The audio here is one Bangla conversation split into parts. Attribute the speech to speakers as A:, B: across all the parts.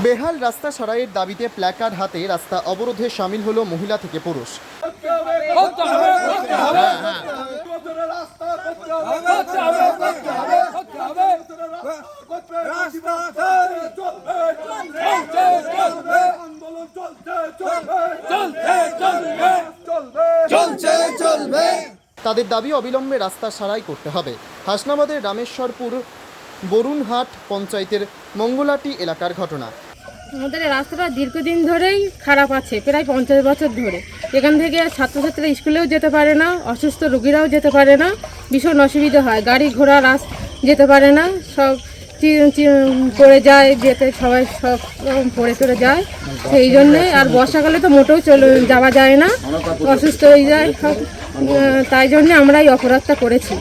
A: বেহাল রাস্তা সারাইয়ের দাবিতে প্ল্যাকার্ড হাতে রাস্তা অবরোধে সামিল হলো মহিলা থেকে পুরুষ। তাদের দাবি অবিলম্বে রাস্তা সারাই করতে হবে। হাসনাবাদের রামেশ্বরপুর বরুণহাট পঞ্চায়েতের মঙ্গলাটি এলাকার ঘটনা।
B: আমাদের রাস্তাটা দীর্ঘদিন ধরেই খারাপ আছে, প্রায় 50 বছর ধরে। এখান থেকে ছাত্রছাত্রীরা স্কুলেও যেতে পারে না, অসুস্থ রোগীরাও যেতে পারে না, ভীষণ অসুবিধা হয়। গাড়ি ঘোড়া যেতে পারে না, সব পড়ে যায়, যেতে সবাই সব পড়ে চলে যায়। সেই জন্যে আর বর্ষাকালে তো মোটেও যাওয়া যায় না, অসুস্থ হয়ে যায় সব। তাই জন্যে আমরা এই অপরাধটা করেছি।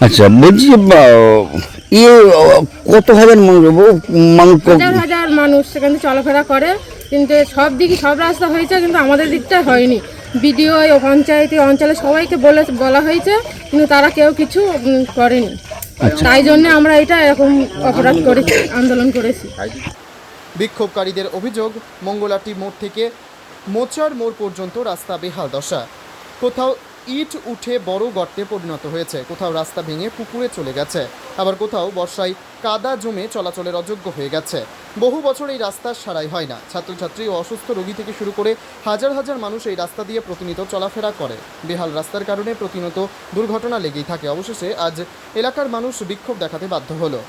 C: আচ্ছা, বলছি কত হাজার
B: হাজার মানুষ সেখানে চলাফেরা করে, কিন্তু সব দিকে সব রাস্তা হয়েছে, কিন্তু আমাদের দিকটা হয়নি। বিডিও ও পঞ্চায়েতে অঞ্চলে সবাইকে বলা হয়েছে, কিন্তু তারা কেউ কিছু করেনি। তাই জন্য আমরা এটা এরকম অপরাধ করেছি, আন্দোলন করেছি।
A: বিক্ষোভকারীদের অভিযোগ, মঙ্গলাটি মোড় থেকে মোচার মোড় পর্যন্ত রাস্তা বেহাল দশা। কোথাও ইট উঠে বড় গর্তে পরিণত হয়েছে, কোথাও রাস্তা ভেঙে পুকুরে চলে গেছে, আবার কোথাও বর্ষায় কাদা জমে চলাচলের অযোগ্য হয়ে গেছে। বহু বছর এই রাস্তার সারাই হয় না। ছাত্রছাত্রী ও অসুস্থ রোগী থেকে শুরু করে হাজার হাজার মানুষ এই রাস্তা দিয়ে প্রতিনিয়ত চলাফেরা করে। বেহাল রাস্তার কারণে প্রতিনিয়ত দুর্ঘটনা লেগেই থাকে। অবশেষে আজ এলাকার মানুষ বিক্ষোভ দেখাতে বাধ্য হলো।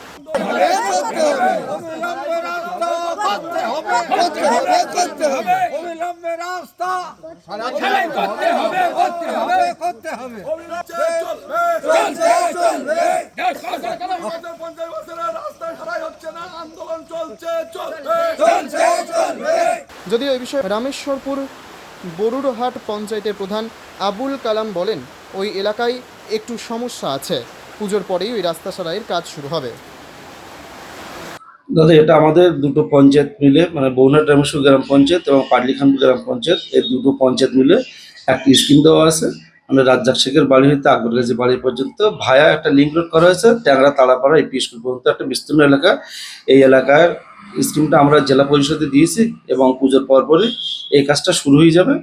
A: যদিও এই বিষয়ে রামেশ্বরপুর বরুড়হাট পঞ্চায়েতের প্রধান আবুল কালাম বলেন, ওই এলাকায় একটু সমস্যা আছে, পুজোর পরেই ওই রাস্তা সারাইয়ের কাজ শুরু হবে।
D: দাদা, এটা আমাদের দুটো পঞ্চায়েত মিলে, মানে বরুণহাট রামেশ্বর গ্রাম পঞ্চায়েত এবং পাটলিখানপুর গ্রাম পঞ্চায়েত, এই দুটো পঞ্চায়েত মিলে একটা স্কিম দেওয়া আছে। আমাদের রাজ্জাক শেখের বাড়ি হইতে আকবর গাজী বাড়ি পর্যন্ত ভায়া একটা লিঙ্ক রোড করা হয়েছে। ট্যাংরা তাড়াপাড়া এপি স্কুল পর্যন্ত একটা বিস্তীর্ণ এলাকা। এই এলাকার স্কিমটা আমরা জেলা পরিষদে দিয়েছি এবং পুজোর পরপরই এই কাজটা শুরু হয়ে যাবে।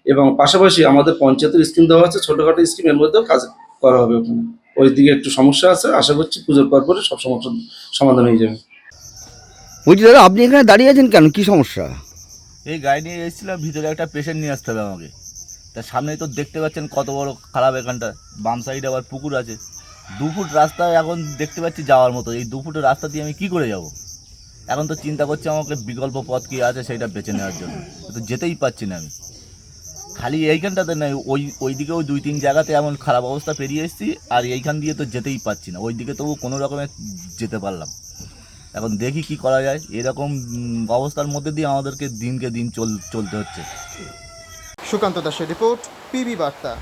D: এবং পাশাপাশি আমাদের পঞ্চায়েতের স্কিম দেওয়া আছে, ছোটোখাটো স্কিম, এর মধ্যেও কাজ করা হবে। ওখানে ওই দিকে একটু সমস্যা আছে, আশা করছি পুজোর পরপরই সব সমস্যার সমাধান হয়ে যাবে।
C: বলছি দাদা, আপনি এখানে দাঁড়িয়ে আছেন কেন, কি সমস্যা?
E: এই গাড়ি নিয়ে এসেছিলাম, ভিতরে একটা পেশেন্ট নিয়ে আসতে হবে আমাকে। তার সামনেই তো দেখতে পাচ্ছেন কত বড় খারাপ এখানটা। বাম সাইডে আবার পুকুর আছে। 2 ফুট রাস্তা এখন দেখতে পাচ্ছি যাওয়ার মতো। এই 2 ফুটের রাস্তা দিয়ে আমি কি করে যাব? এখন তো চিন্তা করছি আমাকে বিকল্প পথ কী আছে সেইটা বেছে নেওয়ার জন্য। তো যেতেই পারছি না আমি। খালি এইখানটাতে নয়, ওই দিকেও 2-3 জায়গাতে এমন খারাপ অবস্থা পেরিয়ে এসেছি, আর এইখান দিয়ে তো যেতেই পারছি না। ওই দিকে তবু কোনো রকমে যেতে পারলাম। এখন দেখি কি করা যায়। এরকম অবস্থার মধ্যে দিয়ে আমাদেরকে দিনকে দিন চলতে হচ্ছে।
A: সুকান্ত দাসের রিপোর্ট, পিবি বার্তা।